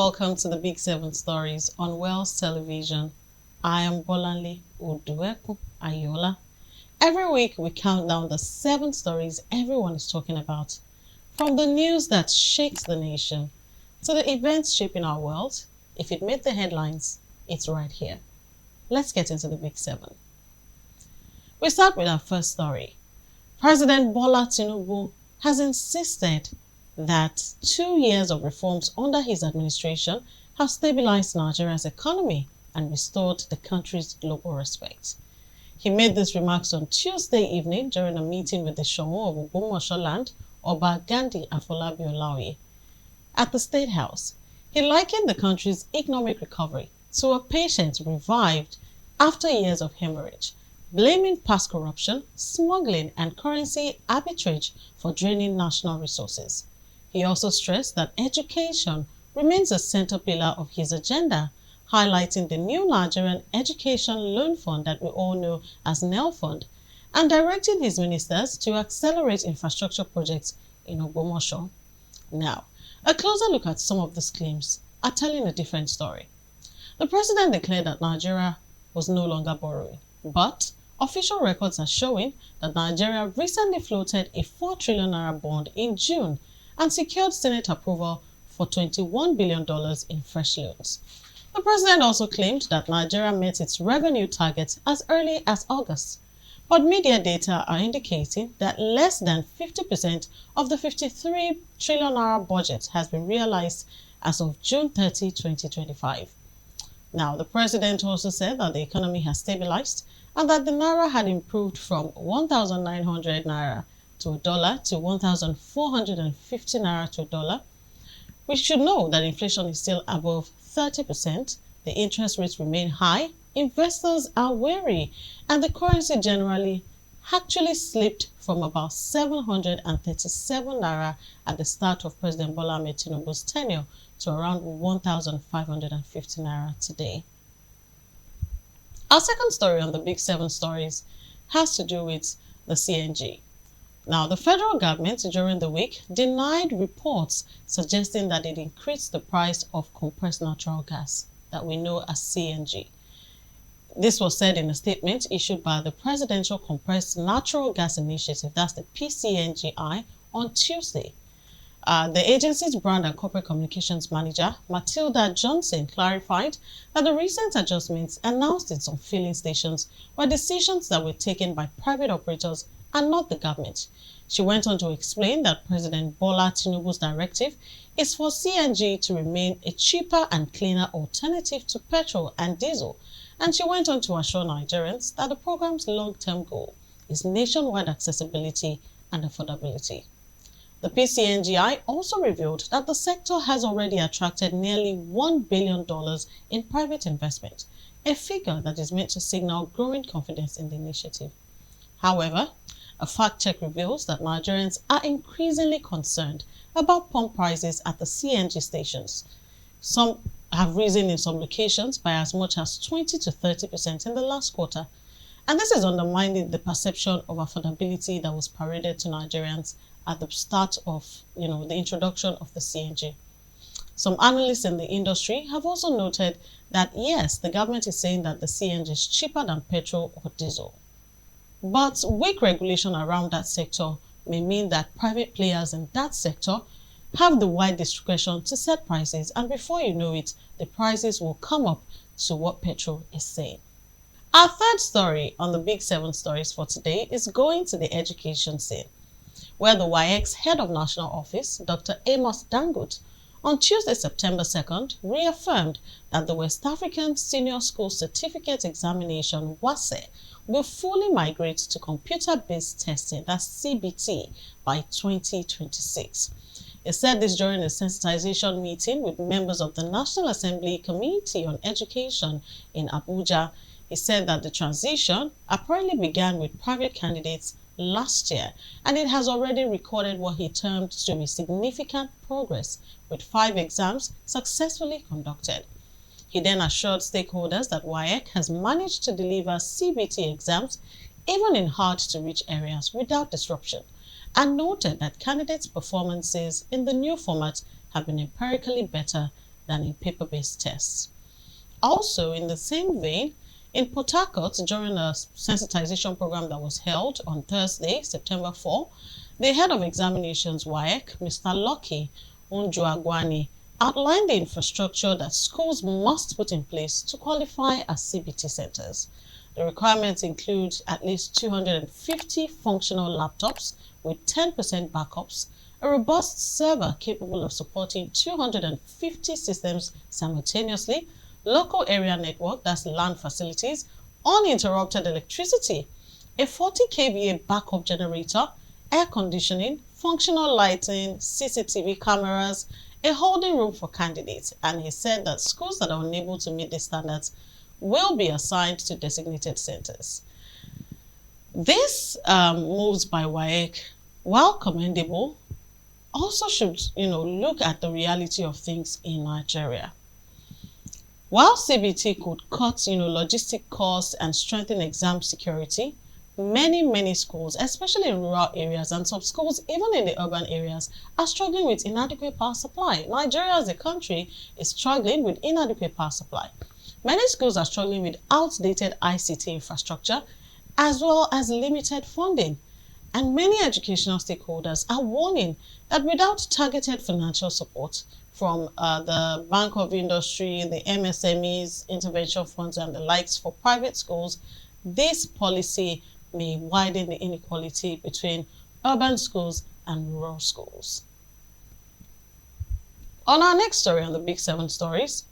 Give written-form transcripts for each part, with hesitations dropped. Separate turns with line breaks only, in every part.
welcome to the Big 7 Stories on Wells Television. I am Bolanle Odueku Ayola. Every week we count down the 7 stories everyone is talking about. From the news that shakes the nation to the events shaping our world. If it made the headlines, it's right here. Let's get into the Big 7. We start with our first story. President Bola Tinubu has insisted that 2 years of reforms under his administration have stabilized Nigeria's economy and restored the country's global respect. He made these remarks on Tuesday evening during a meeting with the Showo of Ogbomoso land, Oba Gandhi Afolabi Olaoye. At the State House, he likened the country's economic recovery to a patient revived after years of hemorrhage, blaming past corruption, smuggling, and currency arbitrage for draining national resources. He also stressed that education remains a center pillar of his agenda, highlighting the new Nigerian Education Loan Fund that we all know as NEL Fund, and directing his ministers to accelerate infrastructure projects in Ogbomoso. Now, a closer look at some of these claims are telling a different story. The president declared that Nigeria was no longer borrowing, but official records are showing that Nigeria recently floated a 4 trillion naira bond in June and secured Senate approval for $21 billion in fresh loans. The president also claimed that Nigeria met its revenue target as early as August, but media data are indicating that less than 50% of the 53 trillion naira budget has been realized as of June 30, 2025. Now, the president also said that the economy has stabilized and that the naira had improved from 1,900 naira to a dollar to 1,450 naira to a dollar. We should know that inflation is still above 30%, the interest rates remain high, investors are wary, and the currency generally actually slipped from about 737 naira at the start of President Bola Tinubu's tenure to around 1,550 naira today. Our second story on the Big 7 Stories has to do with the CNG. Now, the federal government during the week denied reports suggesting that it increased the price of compressed natural gas that we know as CNG. This was said in a statement issued by the Presidential Compressed Natural Gas Initiative, that's the PCNGI, on Tuesday. The agency's brand and corporate communications manager, Matilda Johnson, clarified that the recent adjustments announced in some filling stations were decisions that were taken by private operators and not the government. She went on to explain that President Bola Tinubu's directive is for CNG to remain a cheaper and cleaner alternative to petrol and diesel, and she went on to assure Nigerians that the program's long-term goal is nationwide accessibility and affordability. The PCNGI also revealed that the sector has already attracted nearly $1 billion in private investment, a figure that is meant to signal growing confidence in the initiative. However, a fact check reveals that Nigerians are increasingly concerned about pump prices at the CNG stations. Some have risen in some locations by as much as 20 to 30% in the last quarter. And this is undermining the perception of affordability that was paraded to Nigerians at the start of, the introduction of the CNG. Some analysts in the industry have also noted that yes, the government is saying that the CNG is cheaper than petrol or diesel. But weak regulation around that sector may mean that private players in that sector have the wide discretion to set prices, and before you know it, the prices will come up to what petrol is saying. Our third story on the Big 7 Stories for today is going to the education scene, where the WAEC's head of national office, Dr. Amos Dangote, on Tuesday, September 2nd, reaffirmed that the West African Senior School Certificate Examination, WASE, will fully migrate to computer-based testing, that's CBT, by 2026. He said this during a sensitization meeting with members of the National Assembly Committee on Education in Abuja. He said that the transition apparently began with private candidates last year, and it has already recorded what he termed to be significant progress, with 5 exams successfully conducted. He then assured stakeholders that WAEC has managed to deliver CBT exams even in hard-to-reach areas without disruption, and noted that candidates' performances in the new format have been empirically better than in paper-based tests. Also, in the same vein, in Port Harcourt, during a sensitization program that was held on Thursday, September 4, the head of examinations, WAEC, Mr. Lucky Unjuagwani, outlined the infrastructure that schools must put in place to qualify as CBT centers. The requirements include at least 250 functional laptops with 10% backups, a robust server capable of supporting 250 systems simultaneously, local area network, that's LAN facilities, uninterrupted electricity, a 40 kVA backup generator, air conditioning, functional lighting, CCTV cameras, a holding room for candidates. And he said that schools that are unable to meet these standards will be assigned to designated centers. This moves by WAEC, while commendable, also should look at the reality of things in Nigeria. While CBT could cut logistic costs and strengthen exam security, many schools, especially in rural areas and some schools even in the urban areas, are struggling with inadequate power supply. Nigeria as a country is struggling with inadequate power supply. Many schools are struggling with outdated ICT infrastructure as well as limited funding. And many educational stakeholders are warning that without targeted financial support from the Bank of Industry, the MSMEs, intervention funds and the likes for private schools, this policy may widen the inequality between urban schools and rural schools. On our next story on the Big 7 Stories,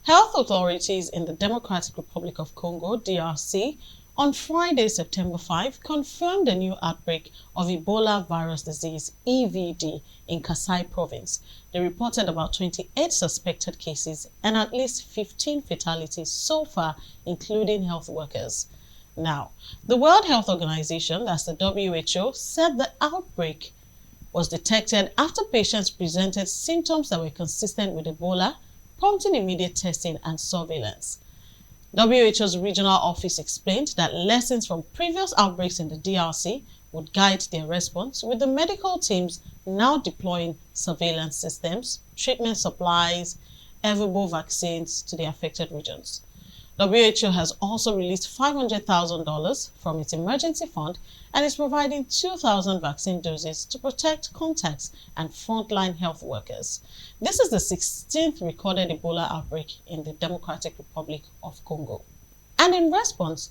health authorities in the Democratic Republic of Congo, DRC, on Friday, September 5, confirmed a new outbreak of Ebola virus disease, EVD, in Kasai province. They reported about 28 suspected cases and at least 15 fatalities so far, including health workers. Now, the World Health Organization, that's the WHO, said the outbreak was detected after patients presented symptoms that were consistent with Ebola, prompting immediate testing and surveillance. WHO's regional office explained that lessons from previous outbreaks in the DRC would guide their response, with the medical teams now deploying surveillance systems, treatment supplies, Ebola vaccines to the affected regions. WHO has also released $500,000 from its emergency fund and is providing 2,000 vaccine doses to protect contacts and frontline health workers. This is the 16th recorded Ebola outbreak in the Democratic Republic of Congo. And in response,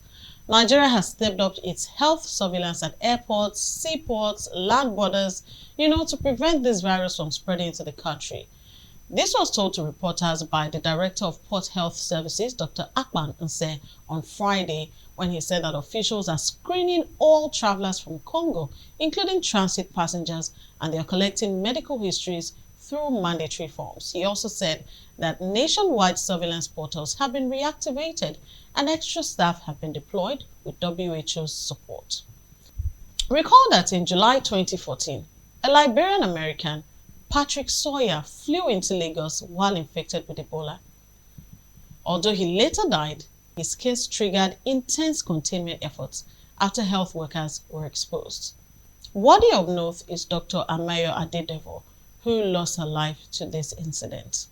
Nigeria has stepped up its health surveillance at airports, seaports, land borders, to prevent this virus from spreading into the country. This was told to reporters by the Director of Port Health Services, Dr. Akpan Nse, on Friday, when he said that officials are screening all travelers from Congo, including transit passengers, and they are collecting medical histories through mandatory forms. He also said that nationwide surveillance portals have been reactivated and extra staff have been deployed with WHO's support. Recall that in July 2014, a Liberian-American, Patrick Sawyer, flew into Lagos while infected with Ebola. Although he later died, his case triggered intense containment efforts after health workers were exposed. Worthy of note is Dr. Amayo Adedevo, who lost her life to this incident.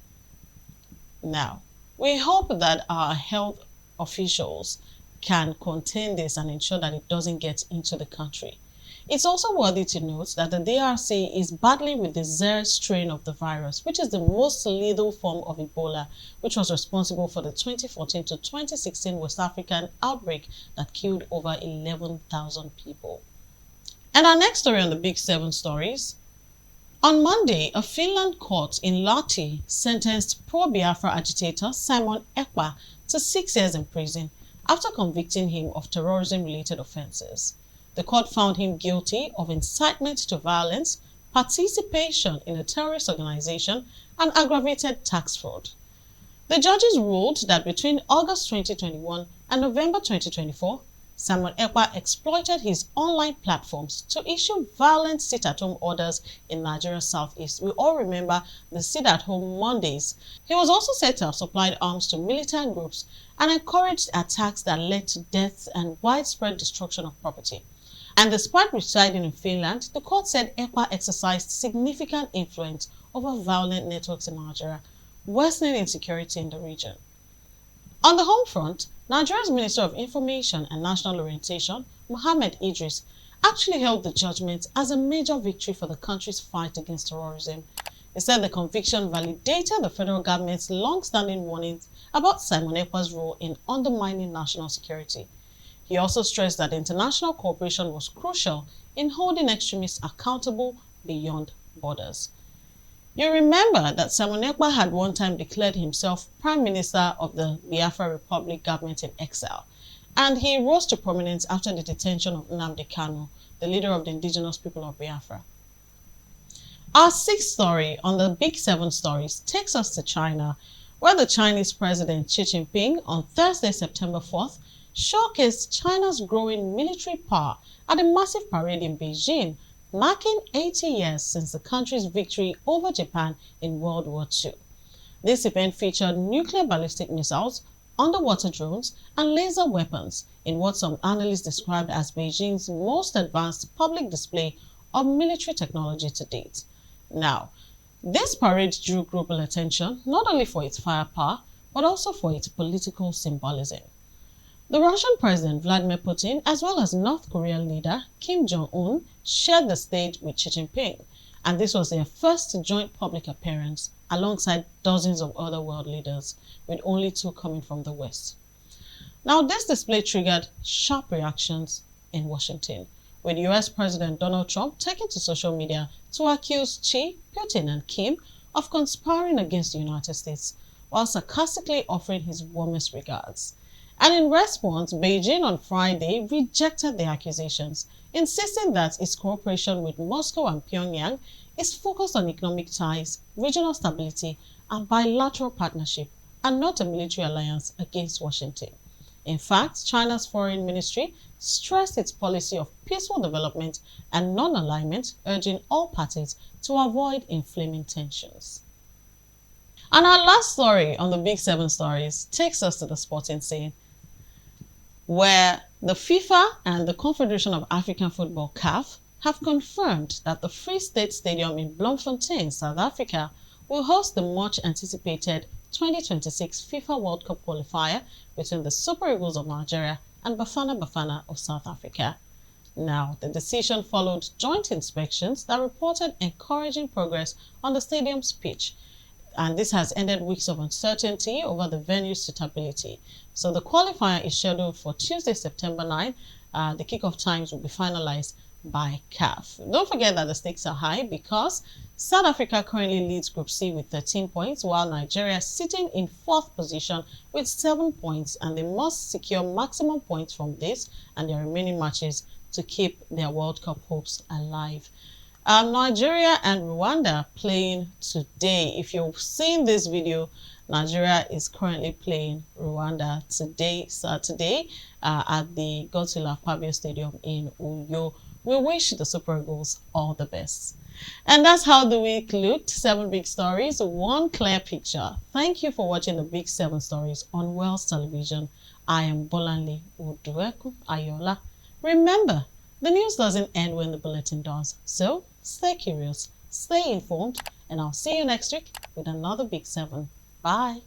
Now, we hope that our health officials can contain this and ensure that it doesn't get into the country. It's also worthy to note that the DRC is battling with the Zaire strain of the virus, which is the most lethal form of Ebola, which was responsible for the 2014 to 2016 West African outbreak that killed over 11,000 people. And our next story on the Big 7 Stories. On Monday, a Finland court in Lahti sentenced pro-Biafra agitator Simon Ekpa to 6 years in prison after convicting him of terrorism-related offenses. The court found him guilty of incitement to violence, participation in a terrorist organization, and aggravated tax fraud. The judges ruled that between August 2021 and November 2024, Simon Ekpa exploited his online platforms to issue violent sit-at-home orders in Nigeria's southeast. We all remember the sit-at-home Mondays. He was also said to have supplied arms to militant groups and encouraged attacks that led to deaths and widespread destruction of property. And despite residing in Finland, the court said Ekpa exercised significant influence over violent networks in Nigeria, worsening insecurity in the region. On the home front, Nigeria's Minister of Information and National Orientation, Mohammed Idris, actually hailed the judgment as a major victory for the country's fight against terrorism. He said the conviction validated the federal government's long-standing warnings about Simon Ekpa's role in undermining national security. He also stressed that international cooperation was crucial in holding extremists accountable beyond borders. You remember that Simon Ekpa had one time declared himself Prime Minister of the Biafra Republic government in exile, and he rose to prominence after the detention of Nnamdi Kanu, the leader of the indigenous people of Biafra. Our sixth story on the Big Seven Stories takes us to China, where the Chinese President Xi Jinping on Thursday, September 4th, showcased China's growing military power at a massive parade in Beijing, marking 80 years since the country's victory over Japan in World War II. This event featured nuclear ballistic missiles, underwater drones, and laser weapons in what some analysts described as Beijing's most advanced public display of military technology to date. Now, this parade drew global attention not only for its firepower, but also for its political symbolism. The Russian President Vladimir Putin, as well as North Korean leader Kim Jong-un, shared the stage with Xi Jinping, and this was their first joint public appearance alongside dozens of other world leaders, with only two coming from the West. Now, this display triggered sharp reactions in Washington, with US President Donald Trump taking to social media to accuse Xi, Putin, and Kim of conspiring against the United States, while sarcastically offering his warmest regards. And in response, Beijing on Friday rejected the accusations, insisting that its cooperation with Moscow and Pyongyang is focused on economic ties, regional stability, and bilateral partnership, and not a military alliance against Washington. In fact, China's foreign ministry stressed its policy of peaceful development and non-alignment, urging all parties to avoid inflaming tensions. And our last story on the Big Seven Stories takes us to the sporting scene, where the FIFA and the Confederation of African Football (CAF) have confirmed that the Free State Stadium in Bloemfontein, South Africa, will host the much-anticipated 2026 FIFA World Cup qualifier between the Super Eagles of Nigeria and Bafana Bafana of South Africa. Now, the decision followed joint inspections that reported encouraging progress on the stadium's pitch, and this has ended weeks of uncertainty over the venue's suitability. So the qualifier is scheduled for Tuesday, September 9. The kickoff times will be finalized by CAF. Don't forget that the stakes are high because South Africa currently leads Group C with 13 points, while Nigeria is sitting in 4th position with 7 points, and they must secure maximum points from this and their remaining matches to keep their World Cup hopes alive. Nigeria and Rwanda playing today. If you've seen this video, Nigeria is currently playing Rwanda today, Saturday, at the Godzilla Pavio Stadium in Uyo. We wish the Super Eagles all the best. And that's how the week looked. 7 big stories, 1 clear picture. Thank you for watching the Big 7 Stories on Wells Television. I am Bolanle Odueku Ayola. Remember, the news doesn't end when the bulletin does. So stay curious, stay informed, and I'll see you next week with another Big 7. Bye.